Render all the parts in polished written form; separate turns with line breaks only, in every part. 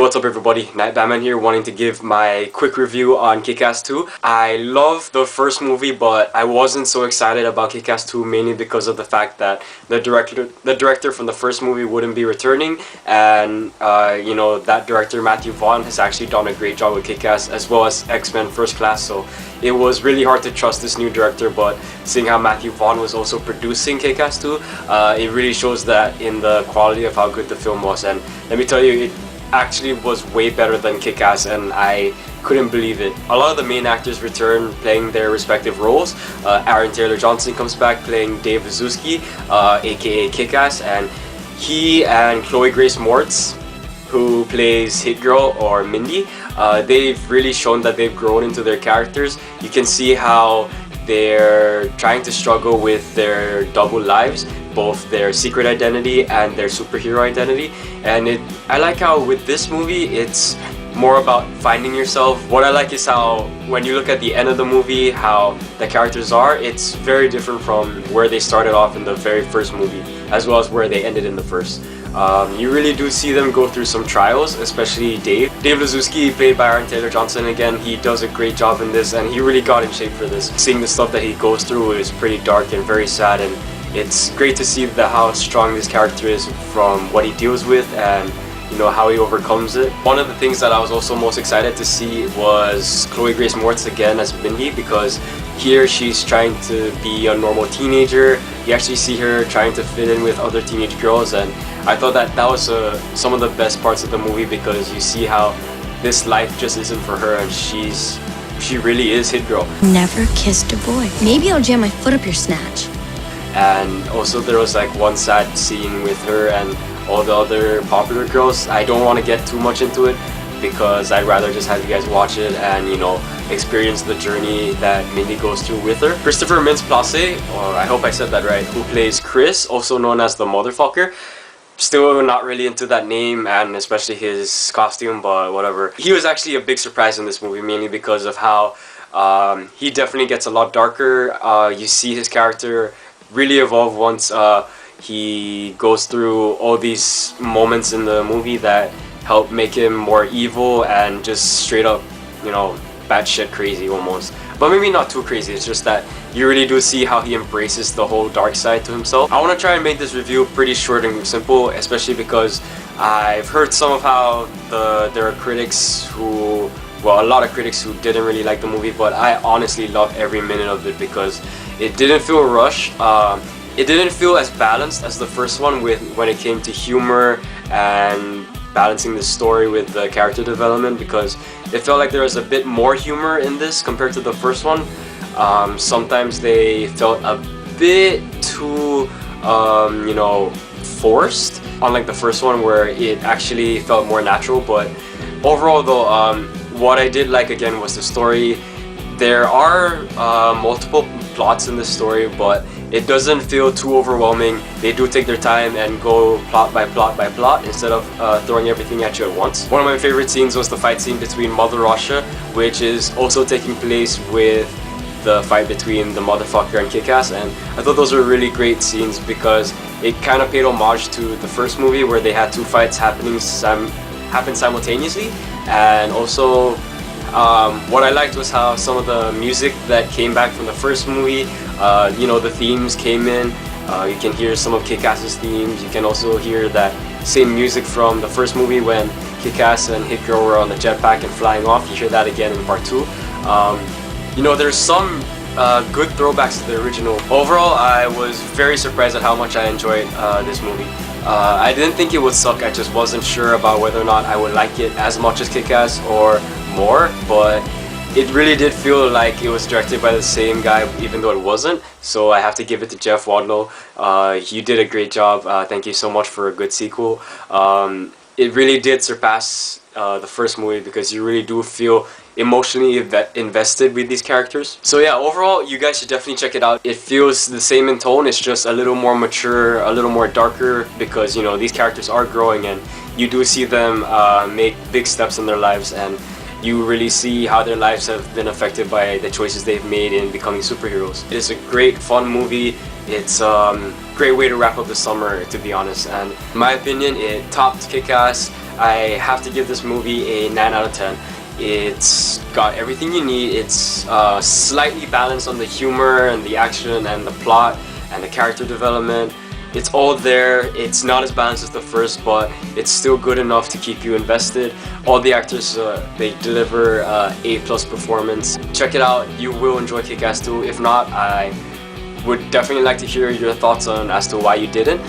what's up everybody, Night Batman here, wanting to give my quick review on Kick-Ass 2. I love the first movie, but I wasn't so excited about Kick-Ass 2 mainly because of the fact that the director from the first movie wouldn't be returning, and you know, that director Matthew Vaughn has actually done a great job with Kick-Ass as well as X-Men First Class, so it was really hard to trust this new director. But seeing how Matthew Vaughn was also producing Kick-Ass 2, it really shows that in the quality of how good the film was. And let me tell you, it actually was way better than Kick-Ass, and I couldn't believe it. A lot of the main actors return playing their respective roles. Aaron Taylor Johnson comes back playing Dave Wazowski, aka Kick-Ass, and he and Chloe Grace Moretz, who plays Hit Girl or Mindy, they've really shown that they've grown into their characters. You can see how they're trying to struggle with their double lives, both their secret identity and their superhero identity. And I like how with this movie it's more about finding yourself. What I like is how when you look at the end of the movie, how the characters are, it's very different from where they started off in the very first movie as well as where they ended in the first. You really do see them go through some trials, especially Dave. Dave Wazowski, played by Aaron Taylor Johnson again, he does a great job in this, and he really got in shape for this. Seeing the stuff that he goes through is pretty dark and very sad, and it's great to see how strong this character is from what he deals with and you know how he overcomes it. One of the things that I was also most excited to see was Chloe Grace Moretz again as Mindy, because here she's trying to be a normal teenager. You actually see her trying to fit in with other teenage girls, and I thought that was some of the best parts of the movie, because you see how this life just isn't for her, and she really is Hit Girl.
Never kissed a boy. Maybe I'll jam my foot up your snatch.
And also there was like one sad scene with her and all the other popular girls. I don't want to get too much into it because I'd rather just have you guys watch it and, you know, experience the journey that Mindy goes through with her. Christopher Mintz-Plasse, or I hope I said that right, who plays Chris, also known as the Motherfucker. Still not really into that name and especially his costume, but whatever. He was actually a big surprise in this movie, mainly because of how he definitely gets a lot darker. You see his character really evolve once he goes through all these moments in the movie that help make him more evil and just straight up, you know, batshit crazy almost. But maybe not too crazy, it's just that you really do see how he embraces the whole dark side to himself. I want to try and make this review pretty short and simple, especially because I've heard some of how there are critics who, well, a lot of critics who didn't really like the movie, but I honestly loved every minute of it because it didn't feel rushed. It didn't feel as balanced as the first one when it came to humor and balancing the story with the character development, because it felt like there was a bit more humor in this compared to the first one. Sometimes they felt a bit too, you know, forced, unlike the first one where it actually felt more natural. But overall though, what I did like again was the story. There are multiple plots in this story, but it doesn't feel too overwhelming. They do take their time and go plot by plot by plot instead of throwing everything at you at once. One of my favorite scenes was the fight scene between Mother Russia, which is also taking place with the fight between the Motherfucker and Kick-Ass, and I thought those were really great scenes because it kind of paid homage to the first movie where they had two fights happen simultaneously. And also what I liked was how some of the music that came back from the first movie, you know, the themes came in. You can hear some of Kick-Ass's themes. You can also hear that same music from the first movie when Kick-Ass and Hit Girl were on the jetpack and flying off. You hear that again in part 2. You know, there's some good throwbacks to the original. Overall, I was very surprised at how much I enjoyed this movie. I didn't think it would suck, I just wasn't sure about whether or not I would like it as much as Kick-Ass or more, but it really did feel like it was directed by the same guy, even though it wasn't. So I have to give it to Jeff Wadlow. You did a great job. Thank you so much for a good sequel. It really did surpass the first movie because you really do feel emotionally invested with these characters. So yeah, overall, you guys should definitely check it out. It feels the same in tone, it's just a little more mature, a little more darker, because, you know, these characters are growing and you do see them make big steps in their lives, and you really see how their lives have been affected by the choices they've made in becoming superheroes. It is a great, fun movie. It's a great way to wrap up the summer, to be honest, and in my opinion, it topped Kick-Ass. I have to give this movie a 9 out of 10. It's got everything you need. It's slightly balanced on the humor and the action and the plot and the character development. It's all there. It's not as balanced as the first, but it's still good enough to keep you invested. All the actors, they deliver A+ performance. Check it out. You will enjoy Kick-Ass 2. If not, I would definitely like to hear your thoughts on as to why you didn't.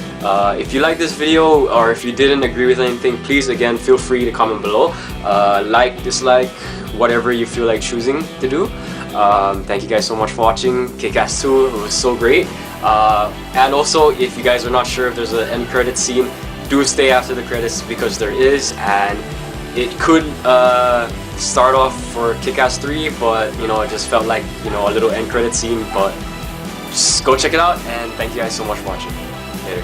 If you like this video or if you didn't agree with anything, please again feel free to comment below. Like, dislike, whatever you feel like choosing to do. Thank you guys so much for watching Kick-Ass 2. It was so great. And also, if you guys are not sure if there's an end credit scene, do stay after the credits because there is, and it could start off for Kick-Ass 3, but you know, it just felt like, you know, a little end credit scene. But just go check it out, and thank you guys so much for watching. Later.